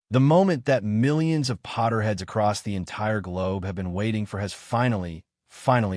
The moment that millions of Potterheads across the entire globe have been waiting for has finally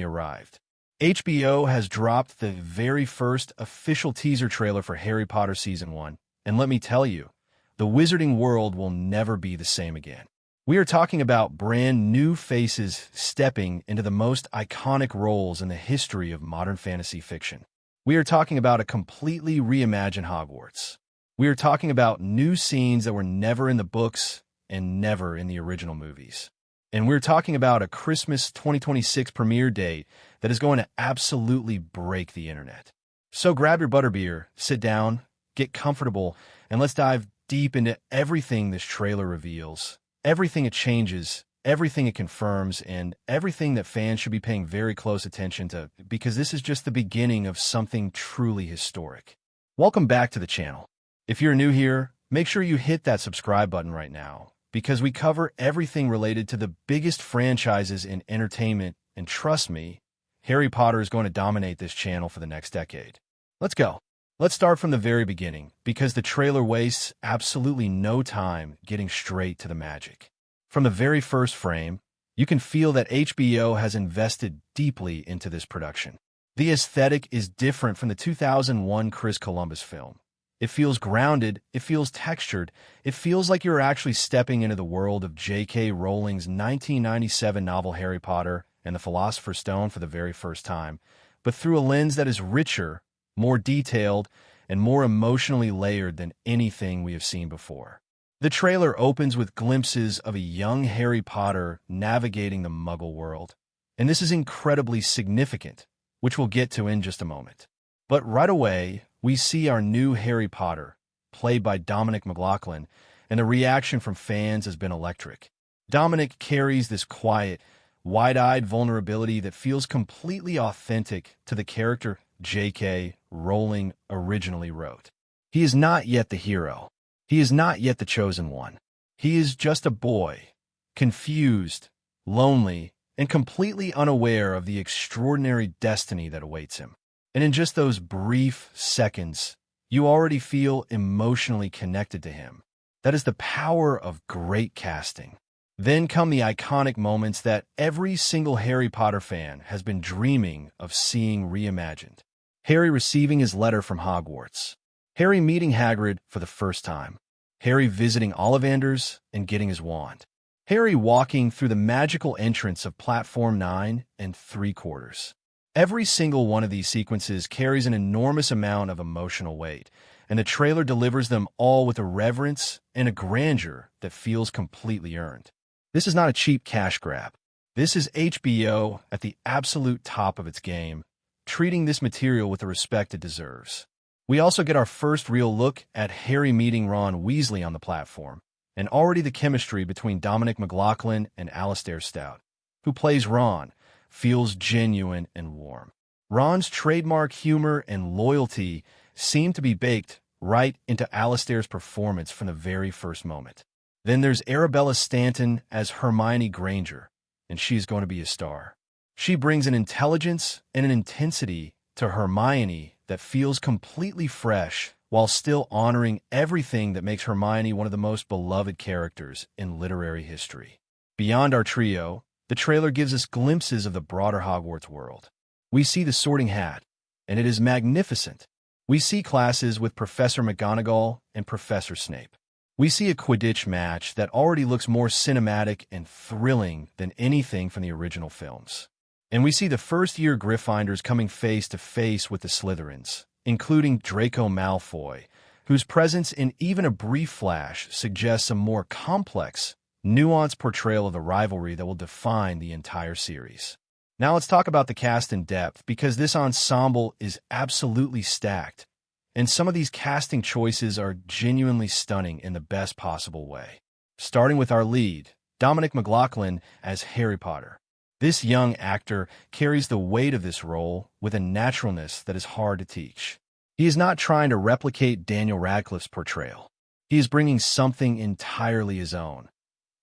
arrived. HBO has dropped the very first official teaser trailer for Harry Potter Season 1, and let me tell you, the wizarding world will never be the same again. We are talking about brand new faces stepping into the most iconic roles in the history of modern fantasy fiction. We are talking about a completely reimagined Hogwarts. We are talking about new scenes that were never in the books and never in the original movies. And we're talking about a Christmas 2026 premiere date that is going to absolutely break the internet. So grab your butterbeer, sit down, get comfortable, and let's dive deep into everything this trailer reveals, everything it changes, everything it confirms, and everything that fans should be paying very close attention to, because this is just the beginning of something truly historic. Welcome back to the channel. If you're new here, make sure you hit that subscribe button right now, because we cover everything related to the biggest franchises in entertainment, and trust me, Harry Potter is going to dominate this channel for the next decade. Let's go. Let's start from the very beginning, because the trailer wastes absolutely no time getting straight to the magic. From the very first frame, you can feel that HBO has invested deeply into this production. The aesthetic is different from the 2001 Chris Columbus film. It feels grounded, it feels textured, it feels like you're actually stepping into the world of J.K. Rowling's 1997 novel Harry Potter and the Philosopher's Stone for the very first time, but through a lens that is richer, more detailed, and more emotionally layered than anything we have seen before. The trailer opens with glimpses of a young Harry Potter navigating the Muggle world, and this is incredibly significant, which we'll get to in just a moment. But right away, we see our new Harry Potter, played by Dominic McLaughlin, and the reaction from fans has been electric. Dominic carries this quiet, wide-eyed vulnerability that feels completely authentic to the character J.K. Rowling originally wrote. He is not yet the hero. He is not yet the chosen one. He is just a boy, confused, lonely, and completely unaware of the extraordinary destiny that awaits him. And in just those brief seconds, you already feel emotionally connected to him. That is the power of great casting. Then come the iconic moments that every single Harry Potter fan has been dreaming of seeing reimagined. Harry receiving his letter from Hogwarts. Harry meeting Hagrid for the first time. Harry visiting Ollivanders and getting his wand. Harry walking through the magical entrance of Platform 9 and 3/4. Every single one of these sequences carries an enormous amount of emotional weight, and the trailer delivers them all with a reverence and a grandeur that feels completely earned. This is not a cheap cash grab. This is HBO at the absolute top of its game, treating this material with the respect it deserves. We also get our first real look at Harry meeting Ron Weasley on the platform, and already the chemistry between Dominic McLaughlin and Alastair Stout, who plays Ron, feels genuine and warm. Ron's trademark humor and loyalty seem to be baked right into Alastair's performance from the very first moment. Then there's Arabella Stanton as Hermione Granger, and she's going to be a star. She brings an intelligence and an intensity to Hermione that feels completely fresh while still honoring everything that makes Hermione one of the most beloved characters in literary history. Beyond our trio, the trailer gives us glimpses of the broader Hogwarts world. We see the Sorting Hat, and it is magnificent. We see classes with Professor McGonagall and Professor Snape. We see a Quidditch match that already looks more cinematic and thrilling than anything from the original films. And we see the first-year Gryffindors coming face-to-face with the Slytherins, including Draco Malfoy, whose presence in even a brief flash suggests a more complex, nuanced portrayal of the rivalry that will define the entire series. Now let's talk about the cast in depth, because this ensemble is absolutely stacked, and some of these casting choices are genuinely stunning in the best possible way. Starting with our lead, Dominic McLaughlin as Harry Potter. This young actor carries the weight of this role with a naturalness that is hard to teach. He is not trying to replicate Daniel Radcliffe's portrayal. He is bringing something entirely his own.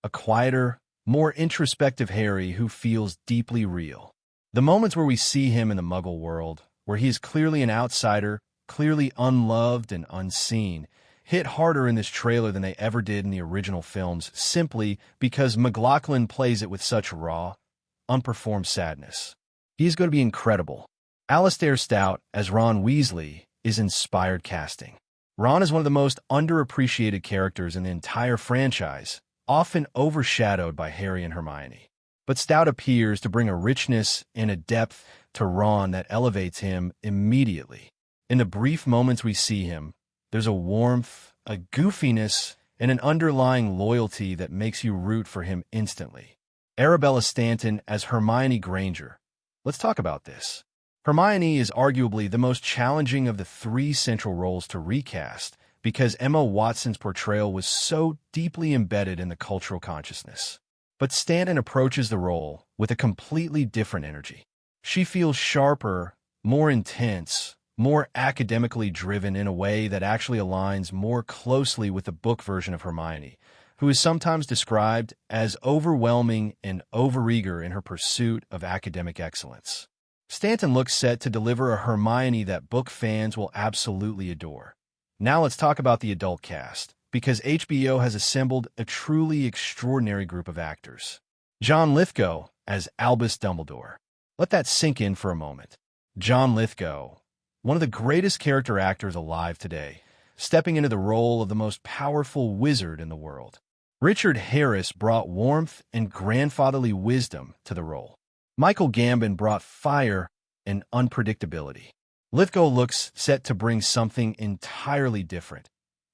A quieter, more introspective Harry who feels deeply real. The moments where we see him in the Muggle world, where he is clearly an outsider, clearly unloved and unseen, hit harder in this trailer than they ever did in the original films, simply because McLaughlin plays it with such raw, unperformed sadness. He's going to be incredible. Alastair Stout as Ron Weasley is inspired casting. Ron is one of the most underappreciated characters in the entire franchise, often overshadowed by Harry and Hermione. But Stout appears to bring a richness and a depth to Ron that elevates him immediately. In the brief moments we see him, there's a warmth, a goofiness, and an underlying loyalty that makes you root for him instantly. Arabella Stanton as Hermione Granger. Let's talk about this. Hermione is arguably the most challenging of the three central roles to recast because Emma Watson's portrayal was so deeply embedded in the cultural consciousness. But Stanton approaches the role with a completely different energy. She feels sharper, more intense, more academically driven in a way that actually aligns more closely with the book version of Hermione, who is sometimes described as overwhelming and overeager in her pursuit of academic excellence. Stanton looks set to deliver a Hermione that book fans will absolutely adore. Now let's talk about the adult cast, because HBO has assembled a truly extraordinary group of actors. John Lithgow as Albus Dumbledore. Let that sink in for a moment. John Lithgow, one of the greatest character actors alive today, stepping into the role of the most powerful wizard in the world. Richard Harris brought warmth and grandfatherly wisdom to the role. Michael Gambon brought fire and unpredictability. Lithgow looks set to bring something entirely different.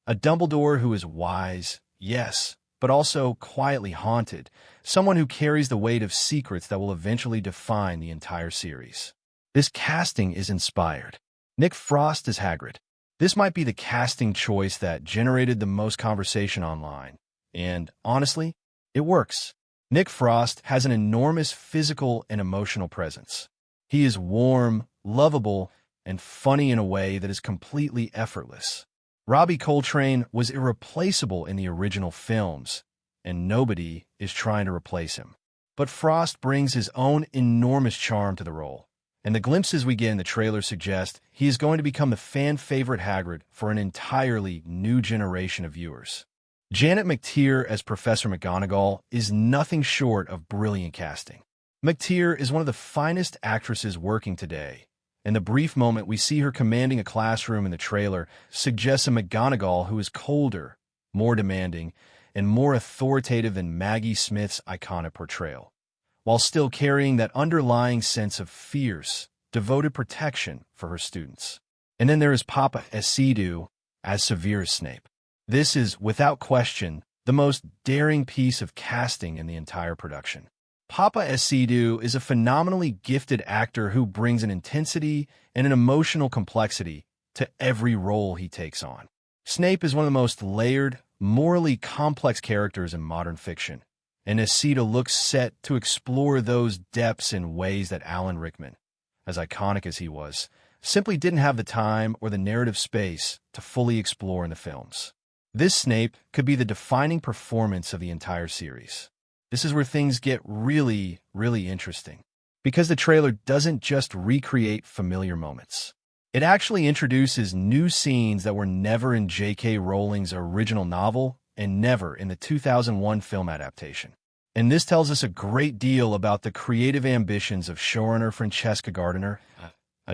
A Dumbledore who is wise, yes, but also quietly haunted, someone who carries the weight of secrets that will eventually define the entire series. This casting is inspired. Nick Frost as Hagrid. This might be the casting choice that generated the most conversation online. And honestly, it works. Nick Frost has an enormous physical and emotional presence. He is warm, lovable, and funny in a way that is completely effortless. Robbie Coltrane was irreplaceable in the original films, and nobody is trying to replace him. But Frost brings his own enormous charm to the role, and the glimpses we get in the trailer suggest he is going to become the fan-favorite Hagrid for an entirely new generation of viewers. Janet McTeer as Professor McGonagall is nothing short of brilliant casting. McTeer is one of the finest actresses working today, and the brief moment we see her commanding a classroom in the trailer suggests a McGonagall who is colder, more demanding, and more authoritative than Maggie Smith's iconic portrayal, while still carrying that underlying sense of fierce, devoted protection for her students. And then there is Paapa Essiedu as Severus Snape. This is, without question, the most daring piece of casting in the entire production. Paapa Essiedu is a phenomenally gifted actor who brings an intensity and an emotional complexity to every role he takes on. Snape is one of the most layered, morally complex characters in modern fiction, and Essiedu looks set to explore those depths in ways that Alan Rickman, as iconic as he was, simply didn't have the time or the narrative space to fully explore in the films. This Snape could be the defining performance of the entire series. This is where things get really, really interesting, because the trailer doesn't just recreate familiar moments. It actually introduces new scenes that were never in J.K. Rowling's original novel and never in the 2001 film adaptation. And this tells us a great deal about the creative ambitions of showrunner Francesca Gardiner,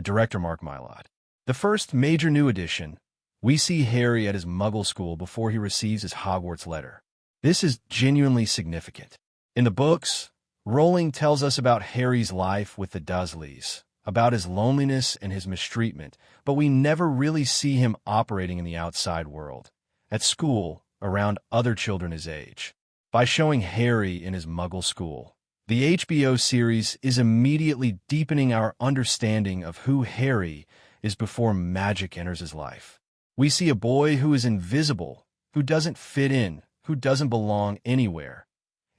director Mark Mylod. The first major new addition, we see Harry at his muggle school before he receives his Hogwarts letter. This is genuinely significant. In the books, Rowling tells us about Harry's life with the Dursleys, about his loneliness and his mistreatment, but we never really see him operating in the outside world, at school, around other children his age. By showing Harry in his muggle school, the HBO series is immediately deepening our understanding of who Harry is before magic enters his life. We see a boy who is invisible, who doesn't fit in, who doesn't belong anywhere.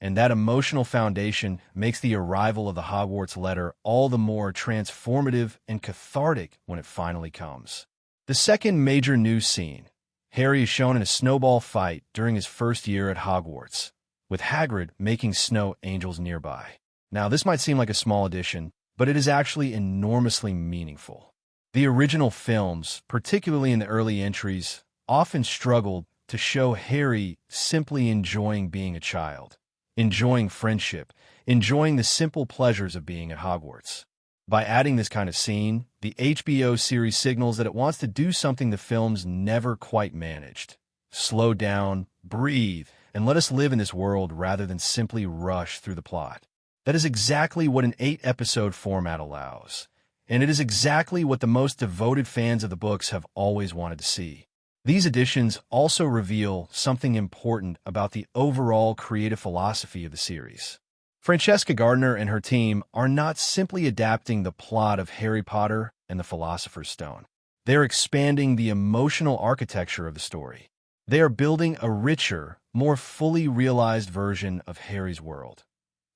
And that emotional foundation makes the arrival of the Hogwarts letter all the more transformative and cathartic when it finally comes. The second major news scene, Harry is shown in a snowball fight during his first year at Hogwarts, with Hagrid making snow angels nearby. Now, this might seem like a small addition, but it is actually enormously meaningful. The original films, particularly in the early entries, often struggled to show Harry simply enjoying being a child, enjoying friendship, enjoying the simple pleasures of being at Hogwarts. By adding this kind of scene, the HBO series signals that it wants to do something the films never quite managed. Slow down, breathe, and let us live in this world rather than simply rush through the plot. That is exactly what an 8-episode format allows, and it is exactly what the most devoted fans of the books have always wanted to see. These additions also reveal something important about the overall creative philosophy of the series. Francesca Gardner and her team are not simply adapting the plot of Harry Potter and the Philosopher's Stone. They're expanding the emotional architecture of the story. They are building a richer, more fully realized version of Harry's world.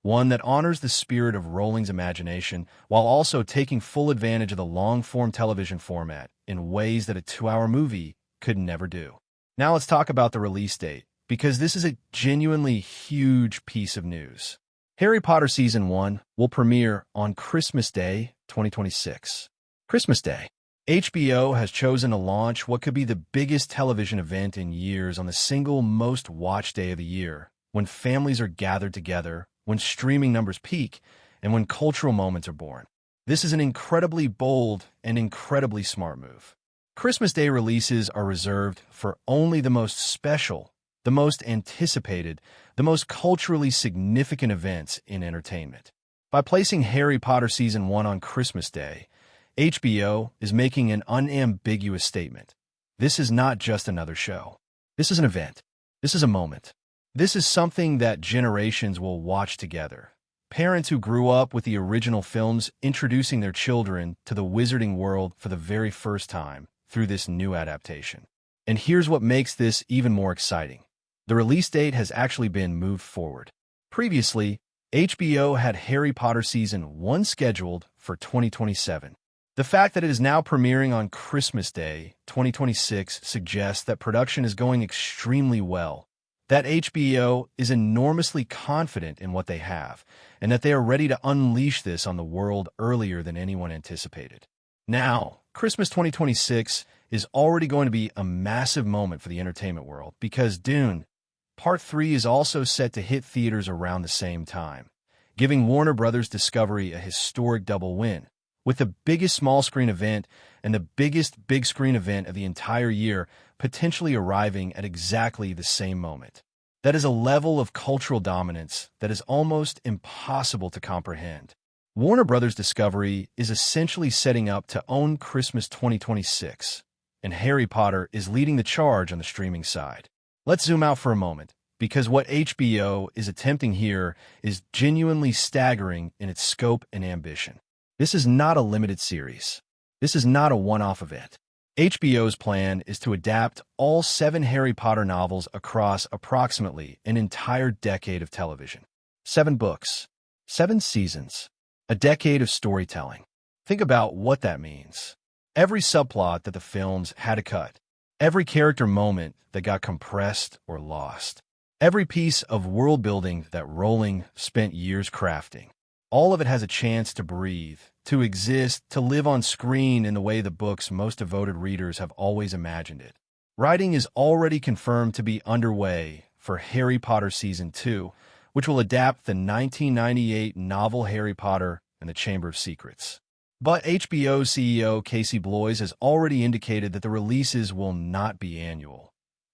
One that honors the spirit of Rowling's imagination while also taking full advantage of the long-form television format in ways that a 2-hour movie could never do. Now let's talk about the release date, because this is a genuinely huge piece of news. Harry Potter Season 1 will premiere on Christmas Day, 2026. Christmas Day. HBO has chosen to launch what could be the biggest television event in years on the single most watched day of the year, when families are gathered together, when streaming numbers peak, and when cultural moments are born. This is an incredibly bold and incredibly smart move. Christmas Day releases are reserved for only the most special, the most anticipated, the most culturally significant events in entertainment. By placing Harry Potter Season 1 on Christmas Day, HBO is making an unambiguous statement. This is not just another show. This is an event. This is a moment. This is something that generations will watch together. Parents who grew up with the original films introducing their children to the wizarding world for the very first time through this new adaptation. And here's what makes this even more exciting. The release date has actually been moved forward. Previously, HBO had Harry Potter Season 1 scheduled for 2027. The fact that it is now premiering on Christmas Day, 2026, suggests that production is going extremely well, that HBO is enormously confident in what they have, and that they are ready to unleash this on the world earlier than anyone anticipated. Now, Christmas 2026 is already going to be a massive moment for the entertainment world because Dune Part 3 is also set to hit theaters around the same time, giving Warner Bros. Discovery a historic double win, with the biggest small-screen event and the biggest big-screen event of the entire year potentially arriving at exactly the same moment. That is a level of cultural dominance that is almost impossible to comprehend. Warner Bros. Discovery is essentially setting up to own Christmas 2026, and Harry Potter is leading the charge on the streaming side. Let's zoom out for a moment, because what HBO is attempting here is genuinely staggering in its scope and ambition. This is not a limited series. This is not a one-off event. HBO's plan is to adapt all 7 Harry Potter novels across approximately an entire decade of television. 7 books, 7 seasons, a decade of storytelling. Think about what that means. Every subplot that the films had to cut, every character moment that got compressed or lost, every piece of world-building that Rowling spent years crafting. All of it has a chance to breathe, to exist, to live on screen in the way the book's most devoted readers have always imagined it. Writing is already confirmed to be underway for Harry Potter Season 2, which will adapt the 1998 novel Harry Potter and the Chamber of Secrets. But HBO CEO Casey Bloys has already indicated that the releases will not be annual,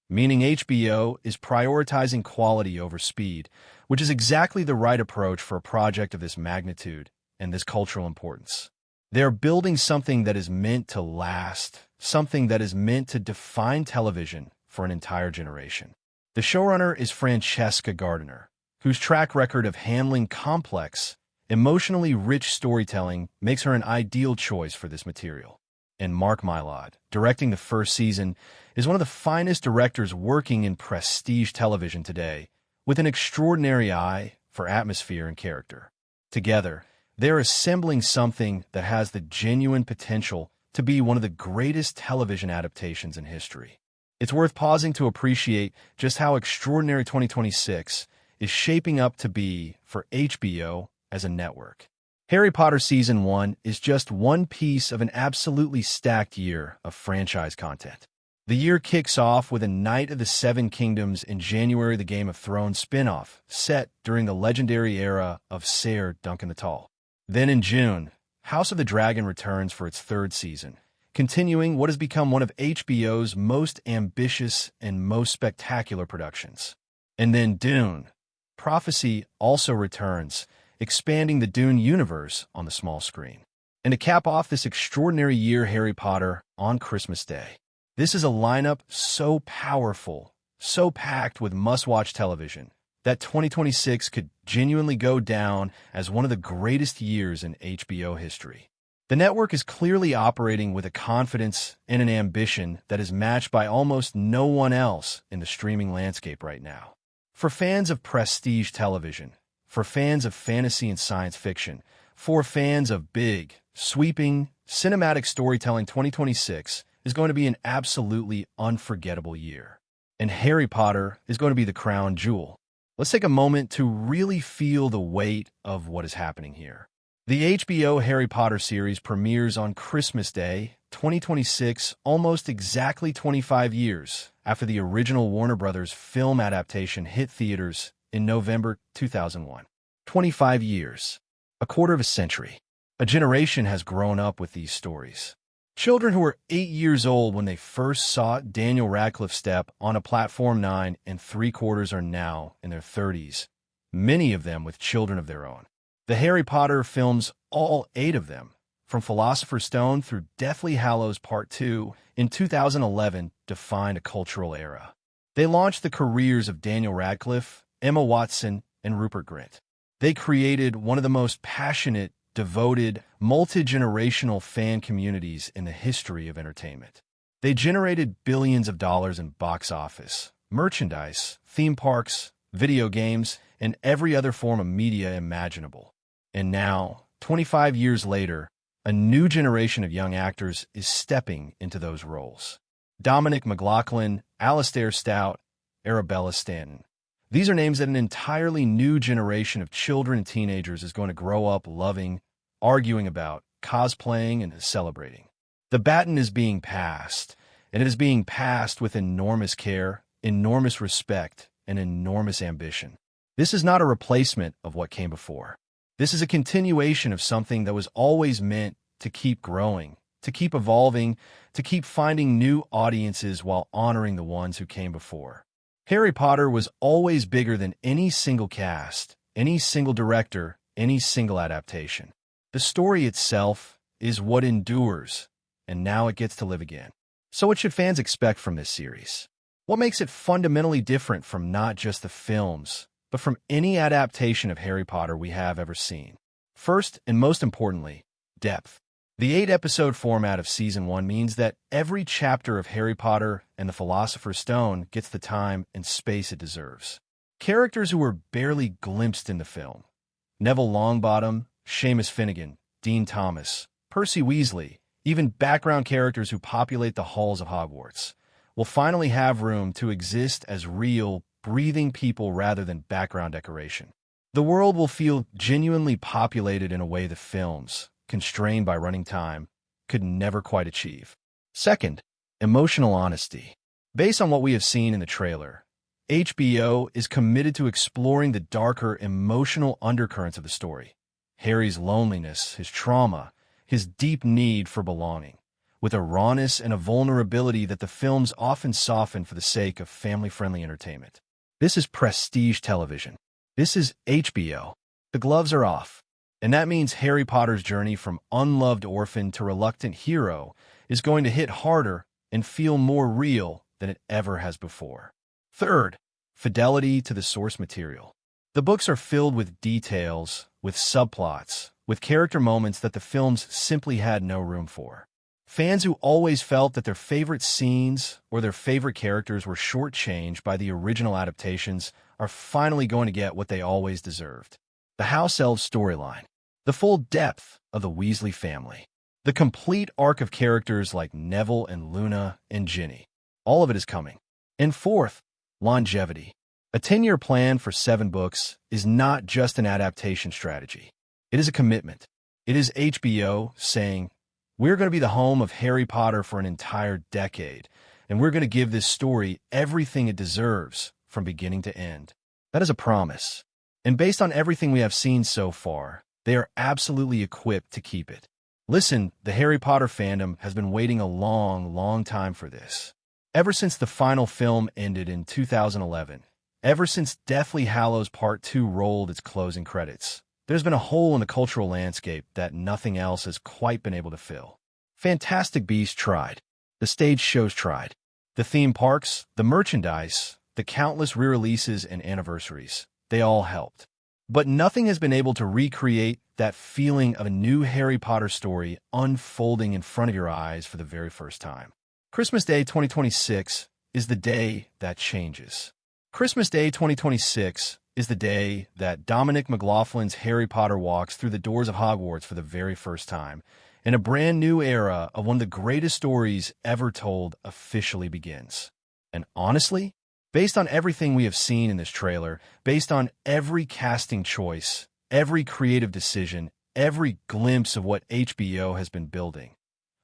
meaning HBO is prioritizing quality over speed, which is exactly the right approach for a project of this magnitude and this cultural importance. They're building something that is meant to last, something that is meant to define television for an entire generation. The showrunner is Francesca Gardner, whose track record of handling complex, emotionally rich storytelling makes her an ideal choice for this material. And Mark Mylod, directing the first season, is one of the finest directors working in prestige television today, with an extraordinary eye for atmosphere and character. Together, they're assembling something that has the genuine potential to be one of the greatest television adaptations in history. It's worth pausing to appreciate just how extraordinary 2026 is shaping up to be for HBO as a network. Harry Potter Season 1 is just one piece of an absolutely stacked year of franchise content. The year kicks off with A Knight of the Seven Kingdoms in January, the Game of Thrones spin-off, set during the legendary era of Sir Duncan the Tall. Then in June, House of the Dragon returns for its third season, continuing what has become one of HBO's most ambitious and most spectacular productions. And then Dune. Prophecy also returns, expanding the Dune universe on the small screen. And to cap off this extraordinary year, Harry Potter on Christmas Day. This is a lineup so powerful, so packed with must-watch television, that 2026 could genuinely go down as one of the greatest years in HBO history. The network is clearly operating with a confidence and an ambition that is matched by almost no one else in the streaming landscape right now. For fans of prestige television, for fans of fantasy and science fiction, for fans of big, sweeping, cinematic storytelling, 2026 is going to be an absolutely unforgettable year. And Harry Potter is going to be the crown jewel. Let's take a moment to really feel the weight of what is happening here. The HBO Harry Potter series premieres on Christmas Day, 2026, almost exactly 25 years after the original Warner Brothers film adaptation hit theaters in November 2001. 25 years, a quarter of a century. A generation has grown up with these stories. Children who were 8 years old when they first saw Daniel Radcliffe step on a platform 9 and 3/4 are now in their 30s, many of them with children of their own. The Harry Potter films, all 8 of them, from Philosopher's Stone through Deathly Hallows Part 2 in 2011, defined a cultural era. They launched the careers of Daniel Radcliffe, Emma Watson, and Rupert Grint. They created one of the most passionate, devoted, multi-generational fan communities in the history of entertainment. They generated billions of dollars in box office, merchandise, theme parks, video games, and every other form of media imaginable. And now, 25 years later, a new generation of young actors is stepping into those roles. Dominic McLaughlin, Alastair Stout, Arabella Stanton. These are names that an entirely new generation of children and teenagers is going to grow up loving, arguing about, cosplaying, and celebrating. The baton is being passed, and it is being passed with enormous care, enormous respect, and enormous ambition. This is not a replacement of what came before. This is a continuation of something that was always meant to keep growing, to keep evolving, to keep finding new audiences while honoring the ones who came before. Harry Potter was always bigger than any single cast, any single director, any single adaptation. The story itself is what endures, and now it gets to live again. So what should fans expect from this series? What makes it fundamentally different from not just the films, but from any adaptation of Harry Potter we have ever seen? First, and most importantly, depth. The 8-episode format of Season 1 means that every chapter of Harry Potter and the Philosopher's Stone gets the time and space it deserves. Characters who were barely glimpsed in the film. Neville Longbottom, Seamus Finnegan, Dean Thomas, Percy Weasley, even background characters who populate the halls of Hogwarts, will finally have room to exist as real, breathing people rather than background decoration. The world will feel genuinely populated in a way the films, constrained by running time, could never quite achieve. Second, emotional honesty. Based on what we have seen in the trailer, HBO is committed to exploring the darker emotional undercurrents of the story. Harry's loneliness, his trauma, his deep need for belonging, with a rawness and a vulnerability that the films often soften for the sake of family-friendly entertainment. This is prestige television. This is HBO. The gloves are off. And that means Harry Potter's journey from unloved orphan to reluctant hero is going to hit harder and feel more real than it ever has before. Third, fidelity to the source material. The books are filled with details, with subplots, with character moments that the films simply had no room for. Fans who always felt that their favorite scenes or their favorite characters were shortchanged by the original adaptations are finally going to get what they always deserved. The House Elves storyline. The full depth of the Weasley family. The complete arc of characters like Neville and Luna and Ginny. All of it is coming. And fourth, longevity. A 10-year plan for 7 books is not just an adaptation strategy. It is a commitment. It is HBO saying, we're going to be the home of Harry Potter for an entire decade, and we're going to give this story everything it deserves from beginning to end. That is a promise. And based on everything we have seen so far, they are absolutely equipped to keep it. Listen, the Harry Potter fandom has been waiting a long, long time for this. Ever since the final film ended in 2011, ever since Deathly Hallows Part 2 rolled its closing credits, there's been a hole in the cultural landscape that nothing else has quite been able to fill. Fantastic Beasts tried. The stage shows tried. The theme parks, the merchandise, the countless re-releases and anniversaries, they all helped. But nothing has been able to recreate that feeling of a new Harry Potter story unfolding in front of your eyes for the very first time. Christmas Day 2026 is the day that changes. Christmas Day 2026 is the day that Dominic McLaughlin's Harry Potter walks through the doors of Hogwarts for the very first time, and a brand new era of one of the greatest stories ever told officially begins. And honestly, based on everything we have seen in this trailer, based on every casting choice, every creative decision, every glimpse of what HBO has been building,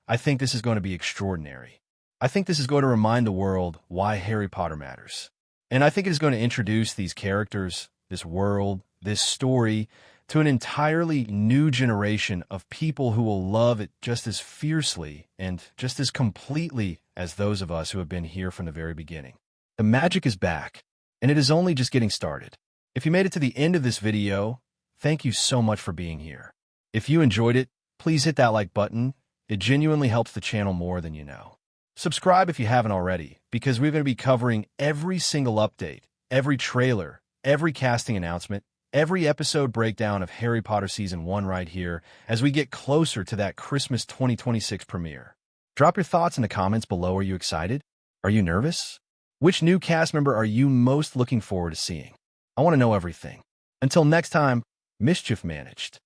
I think this is going to be extraordinary. I think this is going to remind the world why Harry Potter matters. And I think it is going to introduce these characters, this world, this story, to an entirely new generation of people who will love it just as fiercely and just as completely as those of us who have been here from the very beginning. The magic is back, and it is only just getting started. If you made it to the end of this video, thank you so much for being here. If you enjoyed it, please hit that like button. It genuinely helps the channel more than you know. Subscribe if you haven't already, because we're going to be covering every single update, every trailer, every casting announcement, every episode breakdown of Harry Potter Season 1 right here as we get closer to that Christmas 2026 premiere. Drop your thoughts in the comments below. Are you excited? Are you nervous? Which new cast member are you most looking forward to seeing? I want to know everything. Until next time, mischief managed.